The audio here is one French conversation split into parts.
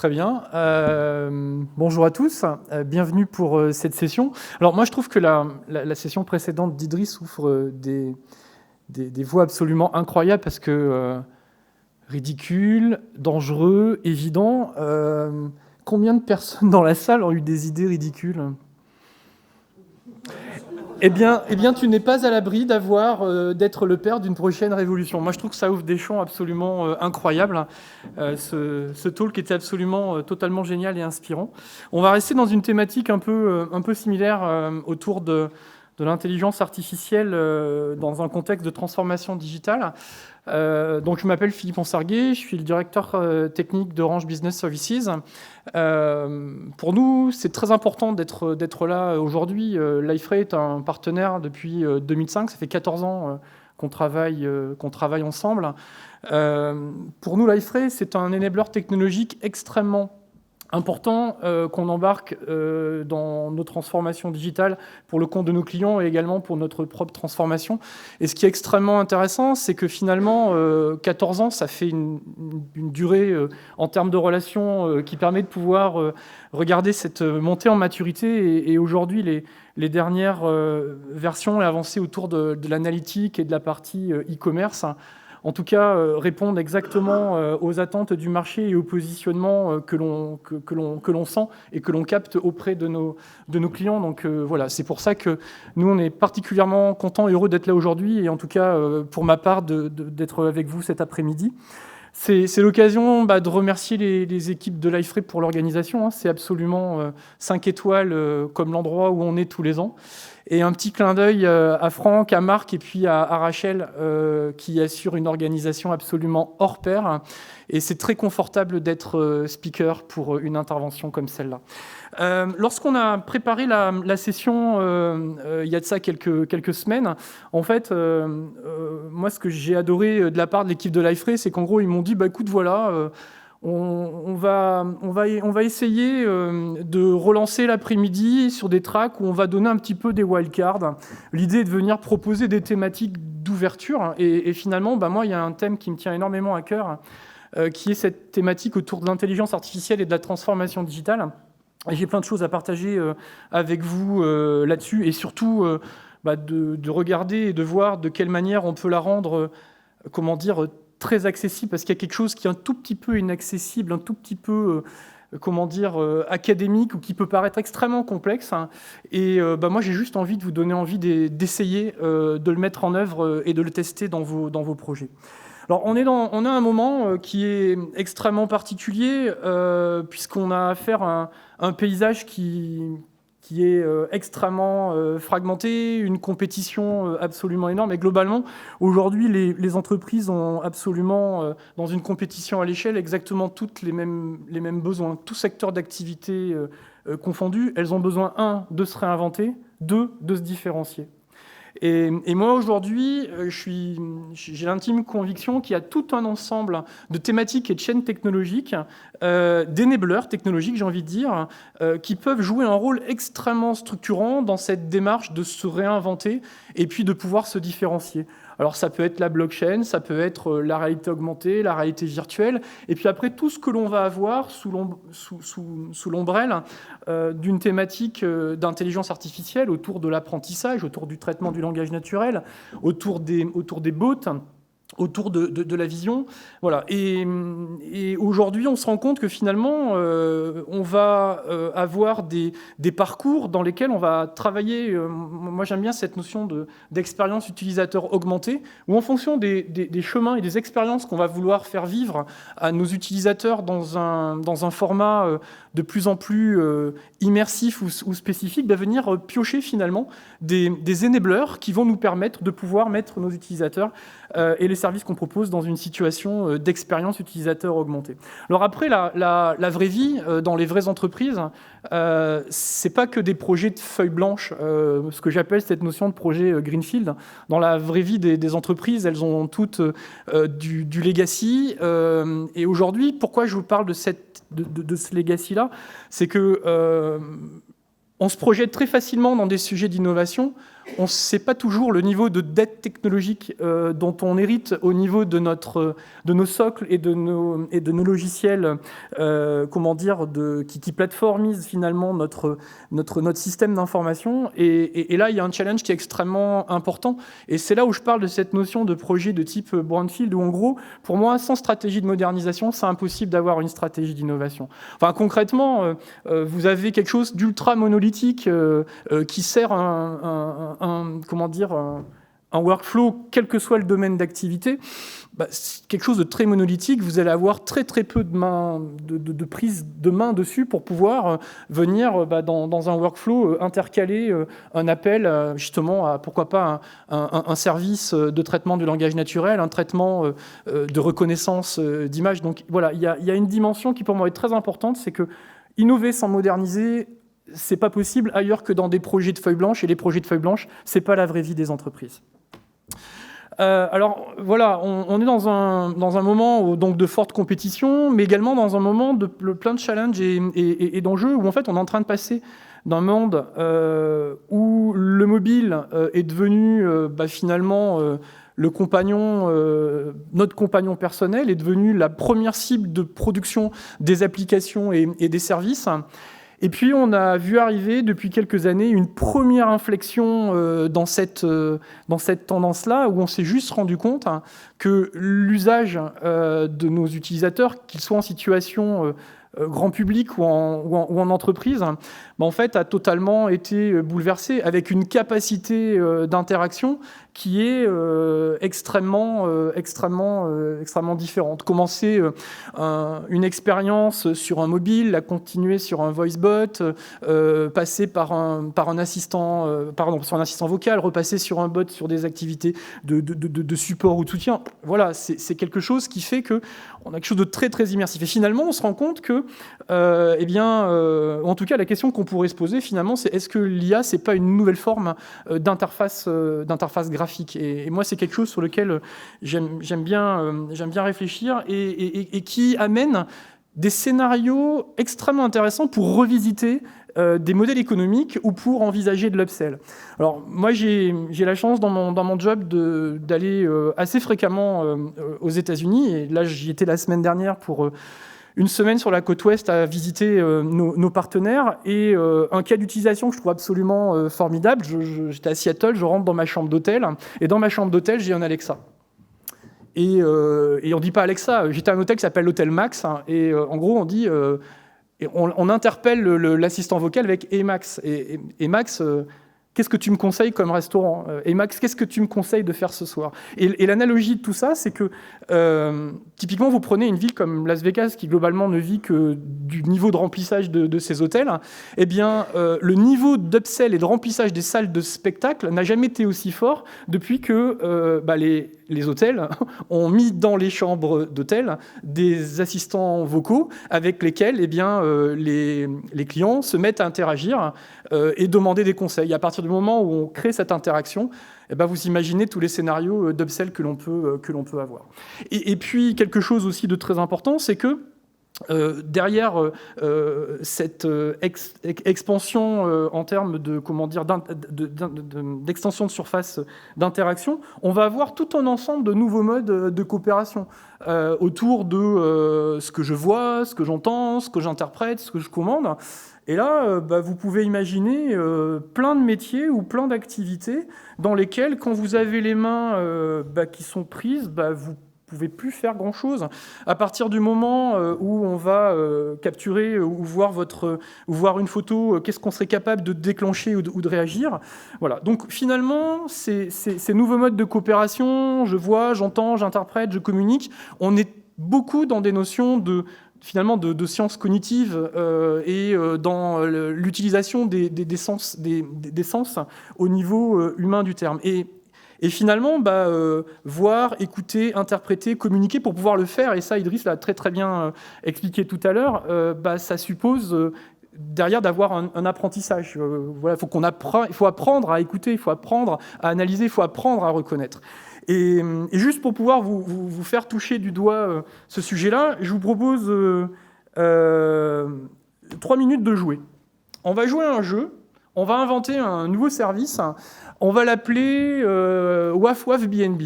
Très bien. Bonjour à tous. Bienvenue pour cette session. Alors moi, je trouve que la session précédente d'Idriss ouvre des voies absolument incroyables parce que ridicule, dangereux, évident. Combien de personnes dans la salle ont eu des idées ridicules ? Eh bien, tu n'es pas à l'abri d'être le père d'une prochaine révolution. Moi, je trouve que ça ouvre des champs absolument incroyables. Ce talk était absolument totalement génial et inspirant. On va rester dans une thématique un peu similaire autour de l'intelligence artificielle dans un contexte de transformation digitale. Donc, je m'appelle Philippe Onsarguet, je suis le directeur technique d'Orange Business Services. Pour nous, c'est très important d'être là aujourd'hui. Liferay est un partenaire depuis 2005, ça fait 14 ans qu'on travaille ensemble. Pour nous, Liferay, c'est un enabler technologique extrêmement important qu'on embarque dans nos transformations digitales pour le compte de nos clients et également pour notre propre transformation. Et ce qui est extrêmement intéressant, c'est que finalement, 14 ans, ça fait une durée en termes de relations qui permet de pouvoir regarder cette montée en maturité. Et aujourd'hui, les dernières versions et avancées autour de l'analytique et de la partie e-commerce, en tout cas, répondent exactement aux attentes du marché et au positionnement que l'on sent et que l'on capte auprès de nos clients. Donc voilà, c'est pour ça que nous, on est particulièrement contents et heureux d'être là aujourd'hui et en tout cas, pour ma part, d'être avec vous cet après-midi. C'est l'occasion de remercier les équipes de Liferay pour l'organisation. C'est absolument 5 étoiles comme l'endroit où on est tous les ans. Et un petit clin d'œil à Franck, à Marc et puis à Rachel qui assure une organisation absolument hors pair. Et c'est très confortable d'être speaker pour une intervention comme celle-là. Lorsqu'on a préparé la session il y a de ça quelques semaines, en fait, moi, ce que j'ai adoré de la part de l'équipe de Liferay, c'est qu'en gros, ils m'ont dit, écoute, voilà... On va essayer de relancer l'après-midi sur des tracks où on va donner un petit peu des wildcards. L'idée est de venir proposer des thématiques d'ouverture. Et finalement, moi, il y a un thème qui me tient énormément à cœur, qui est cette thématique autour de l'intelligence artificielle et de la transformation digitale. Et j'ai plein de choses à partager avec vous là-dessus. Et surtout, de regarder et de voir de quelle manière on peut la rendre, très accessible, parce qu'il y a quelque chose qui est un tout petit peu inaccessible, un tout petit peu, académique, ou qui peut paraître extrêmement complexe. Et moi, j'ai juste envie de vous donner envie d'essayer de le mettre en œuvre et de le tester dans vos projets. Alors, on a un moment qui est extrêmement particulier, puisqu'on a affaire à un paysage qui est extrêmement fragmenté, une compétition absolument énorme. Et globalement, aujourd'hui, les entreprises ont absolument, dans une compétition à l'échelle, exactement toutes les mêmes besoins, tout secteur d'activité confondu. Elles ont besoin, 1, de se réinventer, 2, de se différencier. Et moi, aujourd'hui, j'ai l'intime conviction qu'il y a tout un ensemble de thématiques et de chaînes technologiques, d'enablers technologiques, j'ai envie de dire, qui peuvent jouer un rôle extrêmement structurant dans cette démarche de se réinventer et puis de pouvoir se différencier. Alors, ça peut être la blockchain, ça peut être la réalité augmentée, la réalité virtuelle, et puis après, tout ce que l'on va avoir sous l'ombrelle d'une thématique d'intelligence artificielle autour de l'apprentissage, autour du traitement du langage naturel, autour des bots, autour de la vision. Voilà. Et aujourd'hui, on se rend compte que finalement, on va avoir des parcours dans lesquels on va travailler. Moi, j'aime bien cette notion d'expérience utilisateur augmentée, où en fonction des chemins et des expériences qu'on va vouloir faire vivre à nos utilisateurs dans un format de plus en plus immersif ou spécifique, venir piocher finalement des enablers qui vont nous permettre de pouvoir mettre nos utilisateurs et les services qu'on propose dans une situation d'expérience utilisateur augmentée. Alors après, la vraie vie, dans les vraies entreprises, c'est pas que des projets de feuilles blanches, ce que j'appelle cette notion de projet Greenfield. Dans la vraie vie des entreprises, elles ont toutes du legacy. Et aujourd'hui, pourquoi je vous parle de ce legacy-là, c'est que on se projette très facilement dans des sujets d'innovation on ne sait pas toujours le niveau de dette technologique dont on hérite au niveau de nos socles et de nos logiciels, qui plateformisent finalement notre système d'information. Et là, il y a un challenge qui est extrêmement important. Et c'est là où je parle de cette notion de projet de type brownfield, où en gros, pour moi, sans stratégie de modernisation, c'est impossible d'avoir une stratégie d'innovation. Enfin, concrètement, vous avez quelque chose d'ultra monolithique qui sert un workflow, quel que soit le domaine d'activité. C'est quelque chose de très monolithique. Vous allez avoir très peu de prise de main dessus pour pouvoir venir dans un workflow intercaler un appel justement à, pourquoi pas, un service de traitement du langage naturel, un traitement de reconnaissance d'image. Donc voilà, il y a une dimension qui pour moi est très importante, c'est que innover sans moderniser, c'est pas possible ailleurs que dans des projets de feuilles blanches, et les projets de feuilles blanches, c'est pas la vraie vie des entreprises. Alors voilà, on est dans un moment donc de forte compétition, mais également dans un moment de plein de challenges et d'enjeux, où en fait on est en train de passer d'un monde où le mobile est devenu finalement notre compagnon personnel, est devenu la première cible de production des applications et des services. Et puis, on a vu arriver depuis quelques années une première inflexion dans cette tendance-là, où on s'est juste rendu compte que l'usage de nos utilisateurs, qu'ils soient en situation grand public ou en entreprise, en fait, a totalement été bouleversé, avec une capacité d'interaction qui est extrêmement différente. Commencer une expérience sur un mobile, la continuer sur un voice bot, passer par un assistant vocal, repasser sur un bot sur des activités de support ou de soutien. Voilà, c'est quelque chose qui fait que on a quelque chose de très immersif. Et finalement, on se rend compte que, en tout cas, la question qu'on pourrait se poser finalement, c'est est-ce que l'IA, c'est pas une nouvelle forme d'interface graphique ? Et moi, c'est quelque chose sur lequel j'aime bien réfléchir et qui amène des scénarios extrêmement intéressants pour revisiter des modèles économiques ou pour envisager de l'upsell. Alors moi, j'ai la chance dans mon job d'aller assez fréquemment aux États-Unis, et là j'y étais la semaine dernière pour une semaine sur la côte ouest à visiter nos partenaires, et un cas d'utilisation que je trouve absolument formidable. J'étais à Seattle, je rentre dans ma chambre d'hôtel, et dans ma chambre d'hôtel, j'ai un Alexa. Et on dit pas Alexa, j'étais à un hôtel qui s'appelle l'hôtel Max, et en gros on dit... on interpelle l'assistant vocal avec « Hey Max ». Et Max, qu'est-ce que tu me conseilles comme restaurant ? Et Max, qu'est-ce que tu me conseilles de faire ce soir ? Et l'analogie de tout ça, c'est que typiquement, vous prenez une ville comme Las Vegas, qui globalement ne vit que du niveau de remplissage de ses hôtels. Eh bien, le niveau d'upsell et de remplissage des salles de spectacle n'a jamais été aussi fort depuis que les hôtels ont mis dans les chambres d'hôtel des assistants vocaux avec lesquels les clients se mettent à interagir et demander des conseils. À partir du moment où on crée cette interaction, vous imaginez tous les scénarios d'upsell que l'on peut avoir. Et puis, quelque chose aussi de très important, c'est que derrière cette expansion en termes d'extension de surface d'interaction, on va avoir tout un ensemble de nouveaux modes de coopération autour de ce que je vois, ce que j'entends, ce que j'interprète, ce que je commande. Et là, vous pouvez imaginer plein de métiers ou plein d'activités dans lesquelles, quand vous avez les mains qui sont prises, vous pouvez plus faire grand-chose. À partir du moment où on va capturer ou voir une photo, qu'est-ce qu'on serait capable de déclencher ou de réagir. Voilà. Donc finalement, ces nouveaux modes de coopération, je vois, j'entends, j'interprète, je communique, on est beaucoup dans des notions de sciences cognitives et dans l'utilisation des sens au niveau humain du terme. Et finalement, voir, écouter, interpréter, communiquer, pour pouvoir le faire, et ça, Idriss l'a très bien expliqué tout à l'heure, ça suppose derrière d'avoir un apprentissage. Voilà, il faut apprendre à écouter, il faut apprendre à analyser, il faut apprendre à reconnaître. Et juste pour pouvoir vous faire toucher du doigt ce sujet-là, je vous propose 3 minutes de jouer. On va jouer à un jeu. on va inventer un nouveau service, on va l'appeler Waf Waf BNB.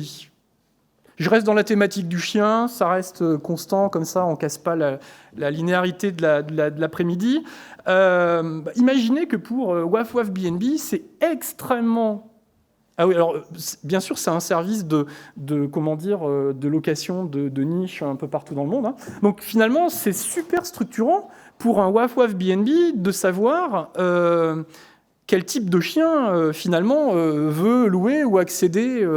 Je reste dans la thématique du chien, ça reste constant, comme ça on ne casse pas la linéarité de l'après-midi. Imaginez que pour Waf Waf BNB, c'est extrêmement... Ah oui, alors bien sûr, c'est un service de location de niche un peu partout dans le monde. Hein. Donc finalement, c'est super structurant pour un Waf Waf BNB de savoir quel type de chien finalement veut louer ou accéder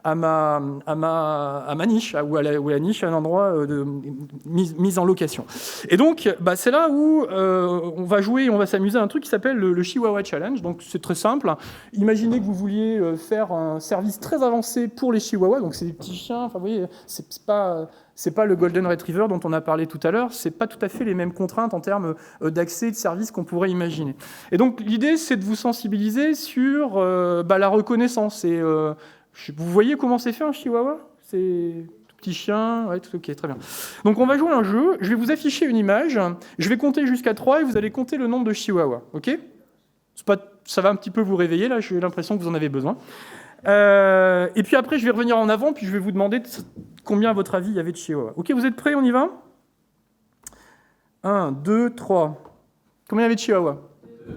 à ma niche, ou à la niche, à un endroit mise en location. Et donc, c'est là où on va jouer, on va s'amuser à un truc qui s'appelle le Chihuahua Challenge. Donc, c'est très simple. Imaginez que vous vouliez faire un service très avancé pour les Chihuahuas. Donc, c'est des petits chiens. Enfin, vous voyez, c'est pas le Golden Retriever dont on a parlé tout à l'heure. C'est pas tout à fait les mêmes contraintes en termes d'accès et de services qu'on pourrait imaginer. Et donc, l'idée, c'est de vous sensibiliser sur la reconnaissance. Et vous voyez comment c'est fait un chihuahua? C'est tout petit chien, ouais, tout ok, très bien. Donc on va jouer à un jeu, je vais vous afficher une image, je vais compter jusqu'à 3 et vous allez compter le nombre de chihuahuas, ok? Ça va un petit peu vous réveiller, là, j'ai l'impression que vous en avez besoin. Et puis après, je vais revenir en avant, puis je vais vous demander combien, à votre avis, il y avait de chihuahuas. Ok, vous êtes prêts, on y va? 1, 2, 3. Combien il y avait de chihuahuas? 2.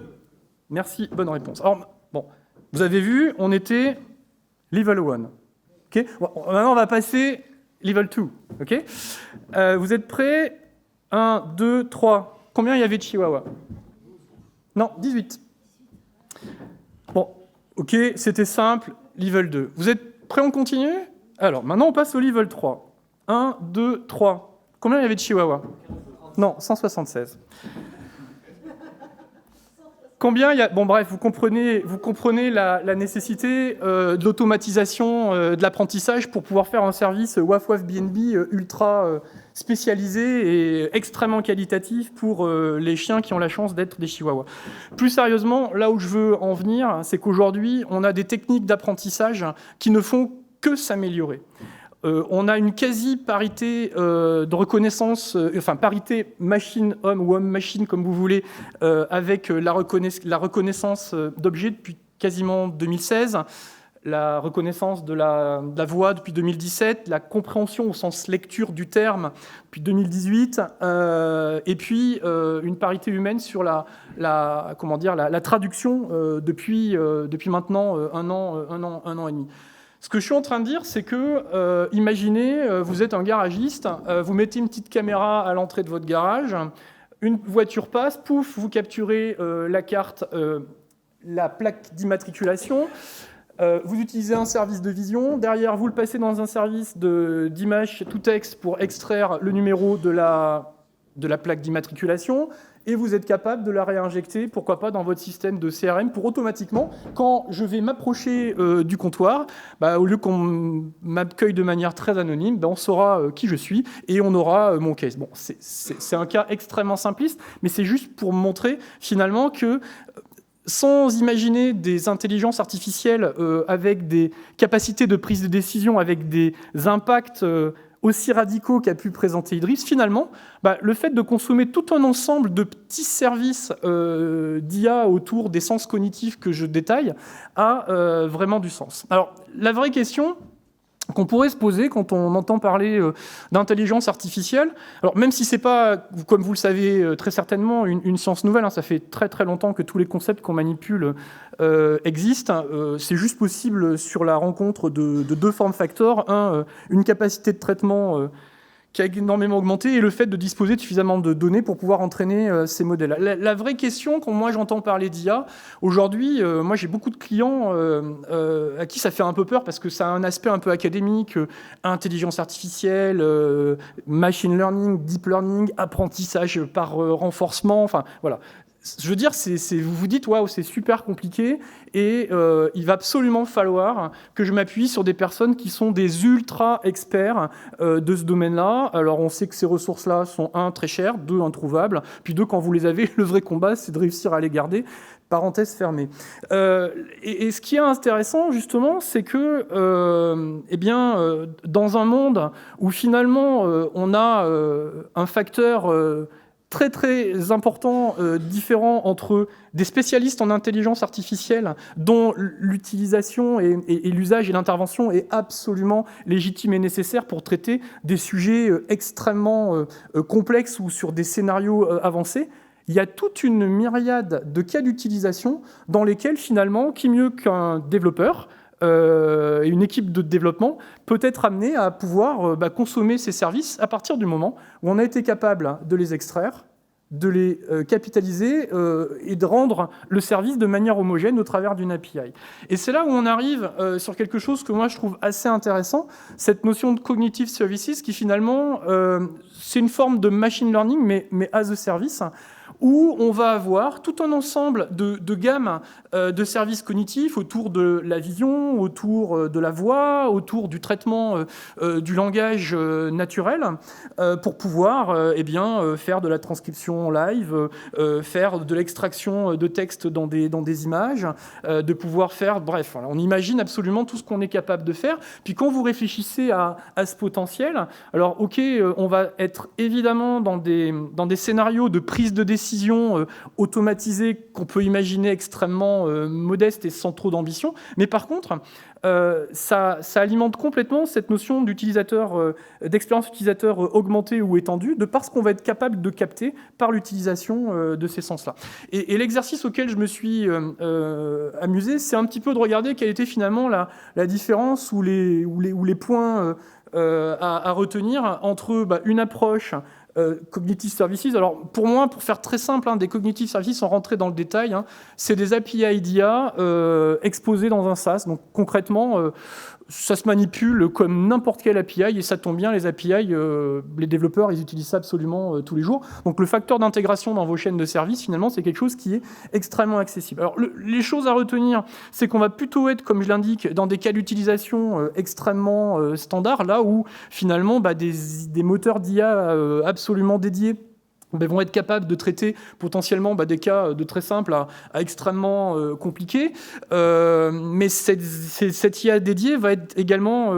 Merci, bonne réponse. Alors, bon, vous avez vu, on était... Level 1. Okay. Bon, maintenant, on va passer Level 2. Okay. Vous êtes prêts? 1, 2, 3. Combien il y avait de chihuahuas? Non, 18. Bon, ok, c'était simple. Level 2. Vous êtes prêts, on continue? Alors, maintenant, on passe au Level 3. 1, 2, 3. Combien il y avait de chihuahuas? Non, 176. Combien il y a... Bon, bref, vous comprenez la nécessité de l'automatisation de l'apprentissage pour pouvoir faire un service Waf Waf BNB ultra spécialisé et extrêmement qualitatif pour les chiens qui ont la chance d'être des chihuahuas. Plus sérieusement, là où je veux en venir, c'est qu'aujourd'hui, on a des techniques d'apprentissage qui ne font que s'améliorer. On a une quasi-parité de reconnaissance, parité machine-homme ou homme-machine, comme vous voulez, avec la reconnaissance d'objets depuis quasiment 2016, la reconnaissance de la voix depuis 2017, la compréhension au sens lecture du terme depuis 2018, et puis une parité humaine sur la traduction depuis maintenant un an et demi. Ce que je suis en train de dire, c'est que, imaginez, vous êtes un garagiste, vous mettez une petite caméra à l'entrée de votre garage, une voiture passe, pouf, vous capturez la carte, la plaque d'immatriculation, vous utilisez un service de vision, derrière vous le passez dans un service d'image tout texte pour extraire le numéro de la plaque d'immatriculation, et vous êtes capable de la réinjecter, pourquoi pas, dans votre système de CRM pour automatiquement, quand je vais m'approcher du comptoir, au lieu qu'on m'accueille de manière très anonyme, on saura qui je suis et on aura mon case. Bon, c'est un cas extrêmement simpliste, mais c'est juste pour montrer finalement que sans imaginer des intelligences artificielles avec des capacités de prise de décision, avec des impacts aussi radicaux qu'a pu présenter Idriss, finalement, le fait de consommer tout un ensemble de petits services d'IA autour des sens cognitifs que je détaille a vraiment du sens. Alors, la vraie question qu'on pourrait se poser quand on entend parler d'intelligence artificielle, alors même si c'est pas, comme vous le savez très certainement, une science nouvelle, ça fait très très longtemps que tous les concepts qu'on manipule existent, c'est juste possible sur la rencontre de deux formes facteurs, une capacité de traitement qui a énormément augmenté, et le fait de disposer de suffisamment de données pour pouvoir entraîner ces modèles. La vraie question, quand moi j'entends parler d'IA, aujourd'hui, moi j'ai beaucoup de clients à qui ça fait un peu peur parce que ça a un aspect un peu académique, intelligence artificielle, machine learning, deep learning, apprentissage par renforcement, enfin voilà. Je veux dire, vous vous dites, waouh, c'est super compliqué, et il va absolument falloir que je m'appuie sur des personnes qui sont des ultra-experts de ce domaine-là. Alors, on sait que ces ressources-là sont, 1, très chères, 2, introuvables, puis 2, quand vous les avez, le vrai combat, c'est de réussir à les garder. Parenthèse fermée. Et ce qui est intéressant, justement, c'est que, dans un monde où, finalement, on a un facteur très très important différent entre des spécialistes en intelligence artificielle dont l'utilisation et l'usage et l'intervention est absolument légitime et nécessaire pour traiter des sujets extrêmement complexes ou sur des scénarios avancés. Il y a toute une myriade de cas d'utilisation dans lesquels, finalement, qui mieux qu'un développeur, une équipe de développement peut être amenée à pouvoir consommer ces services à partir du moment où on a été capable de les extraire, de les capitaliser et de rendre le service de manière homogène au travers d'une API. Et c'est là où on arrive sur quelque chose que moi je trouve assez intéressant, cette notion de cognitive services qui finalement, c'est une forme de machine learning, mais as a service, où on va avoir tout un ensemble de gammes de services cognitifs autour de la vision, autour de la voix, autour du traitement du langage naturel, pour pouvoir faire de la transcription live, faire de l'extraction de texte dans des images, de pouvoir faire... Bref, on imagine absolument tout ce qu'on est capable de faire. Puis quand vous réfléchissez à ce potentiel, alors ok, on va être évidemment dans des scénarios de prise de décision automatisée qu'on peut imaginer extrêmement modeste et sans trop d'ambition, mais par contre, ça alimente complètement cette notion d'expérience utilisateur augmentée ou étendue, de par ce qu'on va être capable de capter par l'utilisation de ces sens-là. Et l'exercice auquel je me suis amusé, c'est un petit peu de regarder quelle était finalement la différence ou les points à retenir entre une approche cognitive services. Alors, pour moi, pour faire très simple, des cognitive services, sans rentrer dans le détail, c'est des API d'IA exposés dans un SaaS. Donc, concrètement, ça se manipule comme n'importe quelle API, et ça tombe bien, les API, les développeurs, ils utilisent ça absolument tous les jours. Donc, le facteur d'intégration dans vos chaînes de services, finalement, c'est quelque chose qui est extrêmement accessible. Alors, les choses à retenir, c'est qu'on va plutôt être, comme je l'indique, dans des cas d'utilisation extrêmement standards, là où, finalement, des moteurs d'IA absolument dédiés vont être capables de traiter potentiellement des cas de très simples à extrêmement compliqués. Mais cette IA dédiée va être également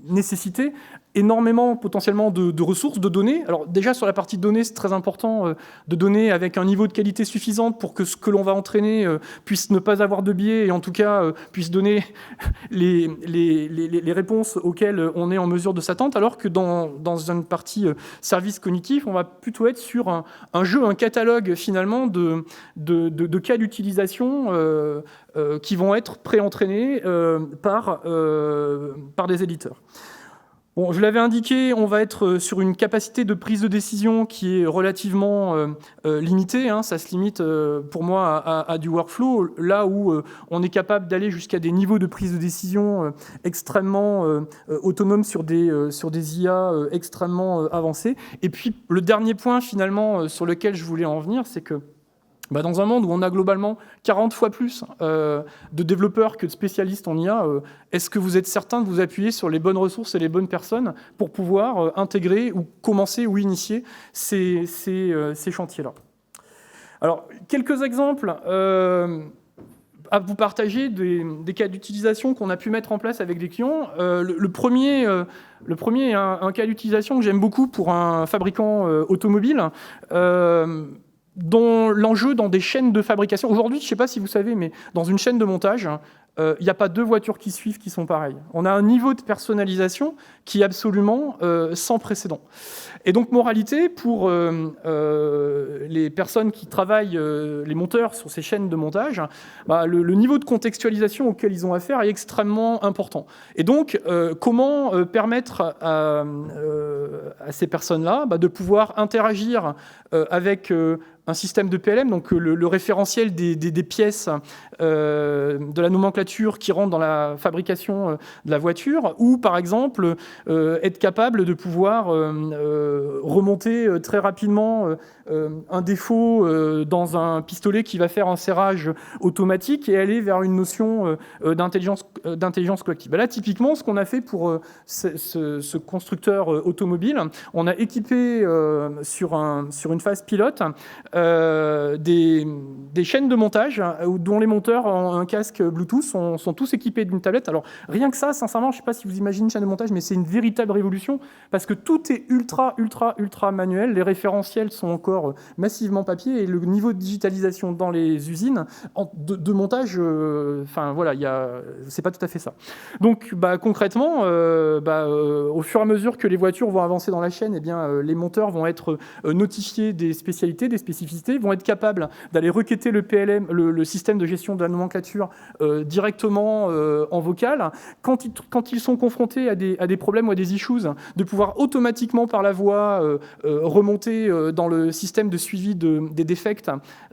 nécessiter énormément potentiellement de ressources, de données. Alors déjà sur la partie données, c'est très important de donner avec un niveau de qualité suffisante pour que ce que l'on va entraîner puisse ne pas avoir de biais et en tout cas puisse donner les réponses auxquelles on est en mesure de s'attendre, alors que dans une partie service cognitif, on va plutôt être sur un jeu, un catalogue finalement de cas d'utilisation qui vont être pré-entraînés par des éditeurs. Bon, je l'avais indiqué, on va être sur une capacité de prise de décision qui est relativement limitée. Ça se limite pour moi à du workflow, là où on est capable d'aller jusqu'à des niveaux de prise de décision extrêmement autonomes sur des IA extrêmement avancés. Et puis, le dernier point, finalement, sur lequel je voulais en venir, c'est que dans un monde où on a globalement 40 fois plus de développeurs que de spécialistes en IA, est-ce que vous êtes certain de vous appuyer sur les bonnes ressources et les bonnes personnes pour pouvoir intégrer ou commencer ou initier ces chantiers-là? Alors, quelques exemples à vous partager des cas d'utilisation qu'on a pu mettre en place avec des clients. Le premier est un cas d'utilisation que j'aime beaucoup pour un fabricant automobile, dont l'enjeu dans des chaînes de fabrication... Aujourd'hui, je ne sais pas si vous savez, mais dans une chaîne de montage, il n'y a pas deux voitures qui suivent qui sont pareilles. On a un niveau de personnalisation qui est absolument sans précédent. Et donc, moralité, pour les personnes qui travaillent, les monteurs sur ces chaînes de montage, le niveau de contextualisation auquel ils ont affaire est extrêmement important. Et donc, comment permettre à ces personnes-là de pouvoir interagir avec un système de PLM, donc le référentiel des pièces de la nomenclature qui rentrent dans la fabrication de la voiture, ou par exemple être capable de pouvoir remonter très rapidement un défaut dans un pistolet qui va faire un serrage automatique et aller vers une notion d'intelligence collective. Là, typiquement, ce qu'on a fait pour ce constructeur automobile, on a équipé sur une phase pilote des chaînes de montage dont les monteurs ont un casque Bluetooth sont tous équipés d'une tablette. Alors, rien que ça, sincèrement, je ne sais pas si vous imaginez une chaîne de montage, mais c'est une véritable révolution, parce que tout est ultra manuel. Les référentiels sont encore massivement papier, et le niveau de digitalisation dans les usines de montage, c'est pas tout à fait ça. Donc, concrètement, au fur et à mesure que les voitures vont avancer dans la chaîne, les monteurs vont être notifiés des spécialités, des spécificités, vont être capables d'aller requêter le PLM, le système de gestion de la nomenclature, directement en vocal. Quand ils sont confrontés à des problèmes ou à des issues, de pouvoir automatiquement par la voix remonter dans le système de suivi des défects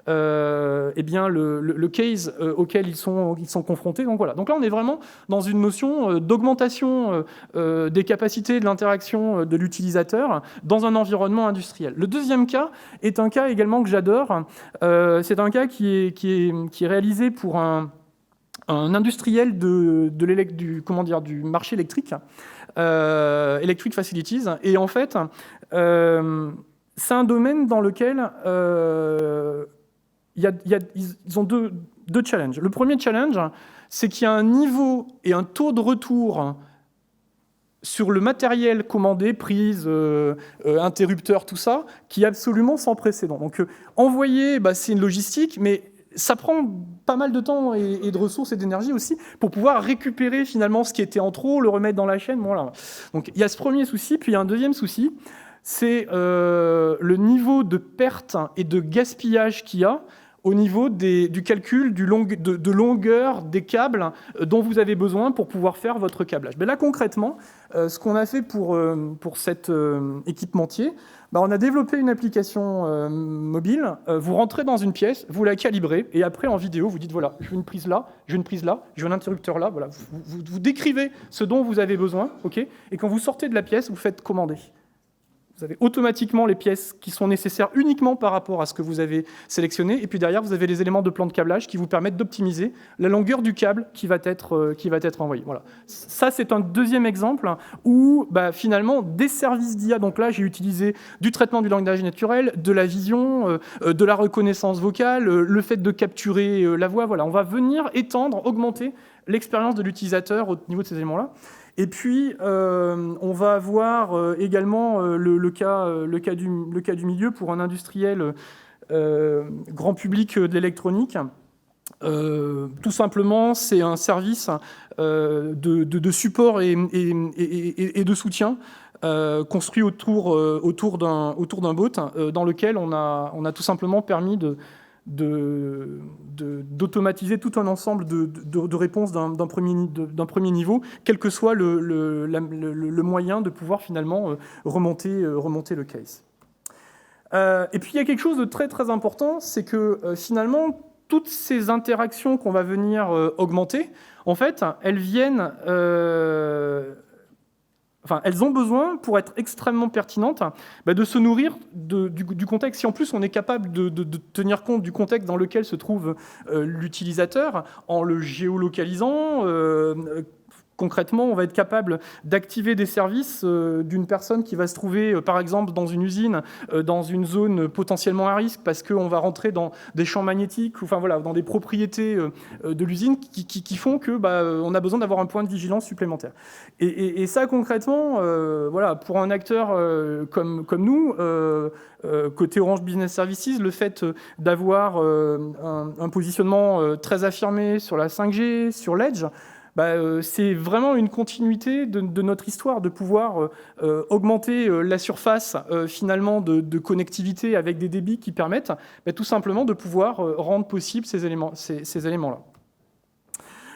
le case auquel ils sont confrontés. Donc voilà. Donc là, on est vraiment dans une notion d'augmentation des capacités de l'interaction de l'utilisateur dans un environnement industriel. Le deuxième cas est un cas également que j'adore. C'est un cas qui est réalisé pour un industriel du marché électrique, Electric Facilities. Et en fait, c'est un domaine dans lequel ils ont deux challenges. Le premier challenge, c'est qu'il y a un niveau et un taux de retour sur le matériel commandé, prise, interrupteur, tout ça, qui est absolument sans précédent. Donc, envoyer, c'est une logistique, mais ça prend pas mal de temps et de ressources et d'énergie aussi pour pouvoir récupérer finalement ce qui était en trop, le remettre dans la chaîne. Voilà. Donc, il y a ce premier souci, puis il y a un deuxième souci, c'est le niveau de perte et de gaspillage qu'il y a au niveau du calcul de longueur des câbles dont vous avez besoin pour pouvoir faire votre câblage. Mais là, concrètement, ce qu'on a fait pour cet équipementier, on a développé une application mobile. Vous rentrez dans une pièce, vous la calibrez, et après, en vidéo, vous dites, voilà, je veux une prise là, je veux une prise là, je veux un interrupteur là. Voilà, vous décrivez ce dont vous avez besoin, okay, et quand vous sortez de la pièce, vous faites commander. Vous avez automatiquement les pièces qui sont nécessaires uniquement par rapport à ce que vous avez sélectionné. Et puis derrière, vous avez les éléments de plan de câblage qui vous permettent d'optimiser la longueur du câble qui va être envoyé. Voilà. Ça, c'est un deuxième exemple où finalement, des services d'IA, donc là, j'ai utilisé du traitement du langage naturel, de la vision, de la reconnaissance vocale, le fait de capturer la voix. Voilà. On va venir étendre, augmenter l'expérience de l'utilisateur au niveau de ces éléments-là. Et puis, on va avoir également le cas du milieu pour un industriel grand public de l'électronique. Tout simplement, c'est un service de support et de soutien construit autour d'un bot dans lequel on a tout simplement permis d'automatiser tout un ensemble de réponses d'un premier niveau, quel que soit le moyen de pouvoir finalement remonter le case. Et puis il y a quelque chose de très très important, c'est que finalement toutes ces interactions qu'on va venir augmenter, en fait, elles viennent elles ont besoin, pour être extrêmement pertinentes, de se nourrir du contexte. Si en plus on est capable de tenir compte du contexte dans lequel se trouve l'utilisateur, en le géolocalisant, concrètement, on va être capable d'activer des services d'une personne qui va se trouver, par exemple, dans une usine, dans une zone potentiellement à risque, parce qu'on va rentrer dans des champs magnétiques, dans des propriétés de l'usine qui font qu'on a besoin d'avoir un point de vigilance supplémentaire. Et ça, concrètement, pour un acteur comme nous, côté Orange Business Services, le fait d'avoir un positionnement très affirmé sur la 5G, sur l'Edge, c'est vraiment une continuité de notre histoire, de pouvoir augmenter la surface finalement de connectivité avec des débits qui permettent tout simplement de pouvoir rendre possible ces éléments-là.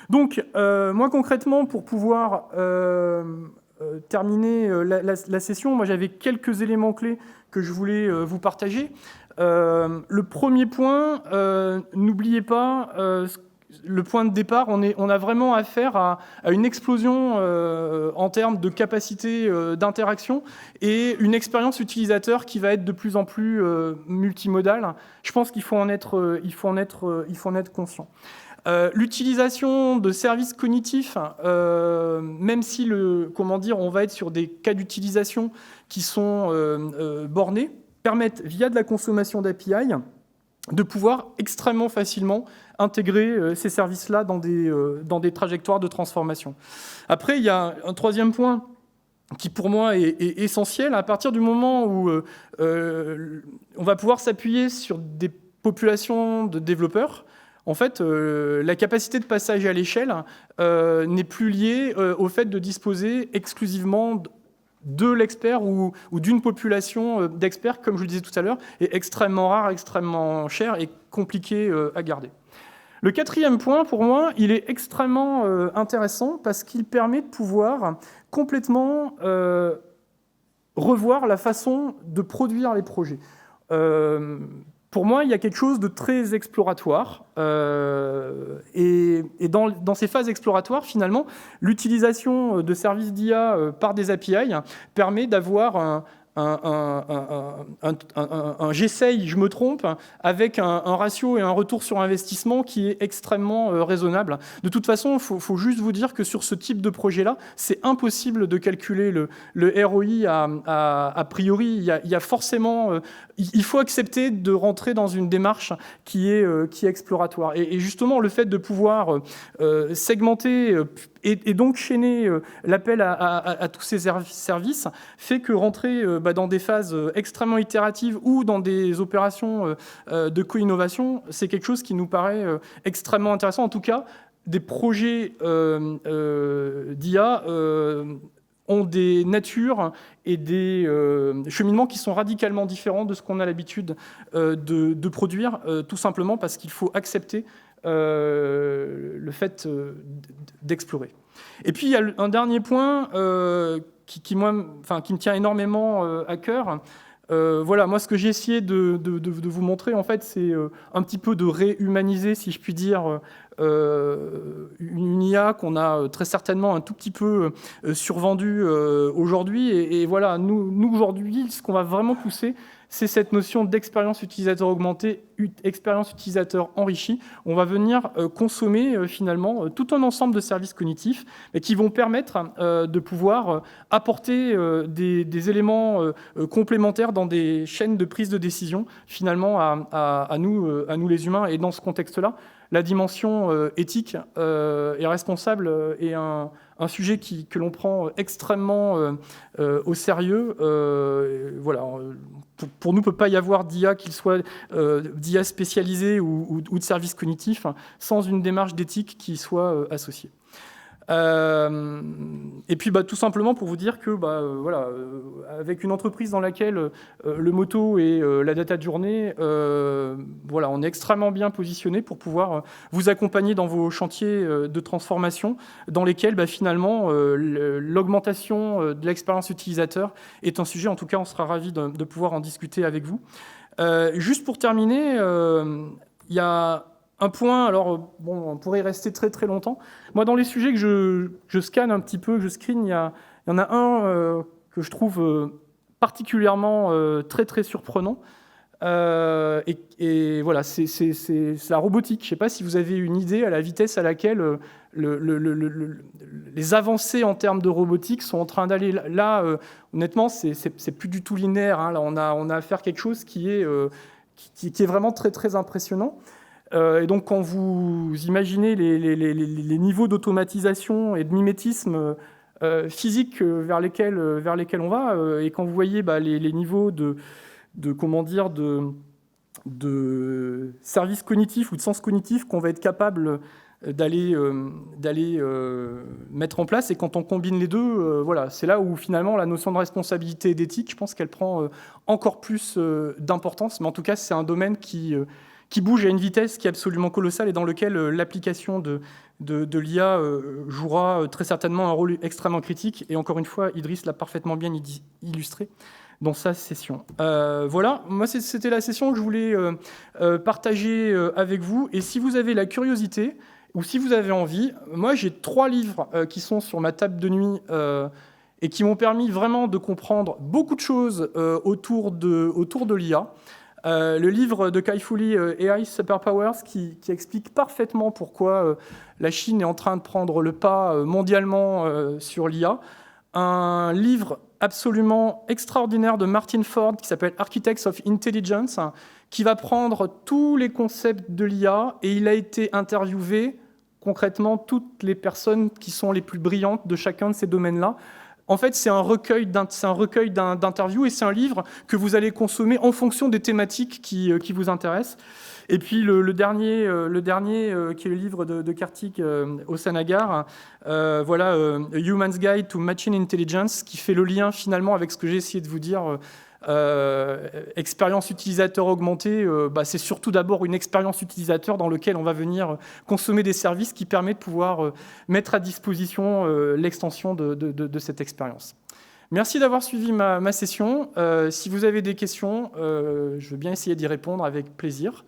Donc, moi concrètement, pour pouvoir terminer la session, moi j'avais quelques éléments clés que je voulais vous partager. Le premier point, n'oubliez pas le point de départ, on a vraiment affaire à une explosion en termes de capacité d'interaction et une expérience utilisateur qui va être de plus en plus multimodale. Je pense qu'il faut en être conscient. L'utilisation de services cognitifs, même si on va être sur des cas d'utilisation qui sont bornés, permettent, via de la consommation d'API, de pouvoir extrêmement facilement intégrer ces services-là dans des trajectoires de transformation. Après, il y a un troisième point qui pour moi est essentiel. À partir du moment où on va pouvoir s'appuyer sur des populations de développeurs, en fait, la capacité de passage à l'échelle n'est plus liée au fait de disposer exclusivement de l'expert ou d'une population d'experts, comme je le disais tout à l'heure, est extrêmement rare, extrêmement cher et compliqué à garder. Le quatrième point, pour moi, il est extrêmement intéressant parce qu'il permet de pouvoir complètement revoir la façon de produire les projets. Pour moi, il y a quelque chose de très exploratoire. Et dans ces phases exploratoires, finalement, l'utilisation de services d'IA par des API permet d'avoir un j'essaye, je me trompe, avec un ratio et un retour sur investissement qui est extrêmement raisonnable. De toute façon, il faut juste vous dire que sur ce type de projet-là, c'est impossible de calculer le ROI a priori. Il y a forcément... il faut accepter de rentrer dans une démarche qui est exploratoire. Et justement, le fait de pouvoir segmenter et donc chaîner l'appel à tous ces services fait que rentrer dans des phases extrêmement itératives ou dans des opérations de co-innovation, c'est quelque chose qui nous paraît extrêmement intéressant. En tout cas, des projets d'IA ont des natures et des cheminements qui sont radicalement différents de ce qu'on a l'habitude de produire, tout simplement parce qu'il faut accepter le fait d'explorer. Et puis, il y a un dernier point qui me tient énormément à cœur. Voilà, moi, ce que j'ai essayé de vous montrer, en fait, c'est un petit peu de réhumaniser, si je puis dire, une IA qu'on a très certainement un tout petit peu survendue aujourd'hui. Et voilà, nous aujourd'hui, ce qu'on va vraiment pousser, c'est cette notion d'expérience utilisateur augmentée, expérience utilisateur enrichie. On va venir consommer finalement tout un ensemble de services cognitifs qui vont permettre de pouvoir apporter des éléments complémentaires dans des chaînes de prise de décision finalement à nous les humains. Et dans ce contexte-là, la dimension éthique et responsable est un sujet que l'on prend extrêmement au sérieux. Voilà. Pour nous, il ne peut pas y avoir d'IA, qu'il soit d'IA spécialisée ou de services cognitifs, sans une démarche d'éthique qui soit associée. Et puis tout simplement pour vous dire que voilà, avec une entreprise dans laquelle le moto et la data de journée, voilà, on est extrêmement bien positionné pour pouvoir vous accompagner dans vos chantiers de transformation dans lesquels finalement l'augmentation de l'expérience utilisateur est un sujet. En tout cas, on sera ravis de pouvoir en discuter avec vous. Juste pour terminer, il y a un point, alors bon, on pourrait y rester très très longtemps. Moi, dans les sujets que je scanne un petit peu, je screen, il y en a un que je trouve particulièrement très très surprenant. Et voilà, c'est la robotique. Je ne sais pas si vous avez une idée à la vitesse à laquelle les avancées en termes de robotique sont en train d'aller. Là, honnêtement, c'est plus du tout linéaire. Hein. Là, on a affaire à quelque chose qui est vraiment très très impressionnant. Et donc, quand vous imaginez les niveaux d'automatisation et de mimétisme physique vers lesquels on va, et quand vous voyez les niveaux de services cognitifs ou de sens cognitif qu'on va être capable d'aller mettre en place, et quand on combine les deux, voilà, c'est là où finalement la notion de responsabilité et d'éthique, je pense qu'elle prend encore plus d'importance. Mais en tout cas, c'est un domaine qui bouge à une vitesse qui est absolument colossale et dans lequel l'application de l'IA jouera très certainement un rôle extrêmement critique. Et encore une fois, Idriss l'a parfaitement bien illustré dans sa session. Voilà, moi c'était la session que je voulais partager avec vous. Et si vous avez la curiosité ou si vous avez envie, moi j'ai 3 livres qui sont sur ma table de nuit et qui m'ont permis vraiment de comprendre beaucoup de choses autour de l'IA. Le livre de Kai-Fu Lee, AI Superpowers, qui explique parfaitement pourquoi la Chine est en train de prendre le pas mondialement sur l'IA. Un livre absolument extraordinaire de Martin Ford qui s'appelle Architects of Intelligence, qui va prendre tous les concepts de l'IA et il a été interviewé concrètement toutes les personnes qui sont les plus brillantes de chacun de ces domaines-là. En fait, c'est un recueil d'interviews et c'est un livre que vous allez consommer en fonction des thématiques qui vous intéressent. Et puis le dernier qui est le livre de Karthik Hosanagar, voilà, A Human's Guide to Machine Intelligence, qui fait le lien finalement avec ce que j'ai essayé de vous dire. Expérience utilisateur augmentée, c'est surtout d'abord une expérience utilisateur dans laquelle on va venir consommer des services qui permettent de pouvoir mettre à disposition l'extension de cette expérience. Merci d'avoir suivi ma session. Si vous avez des questions, je veux bien essayer d'y répondre avec plaisir.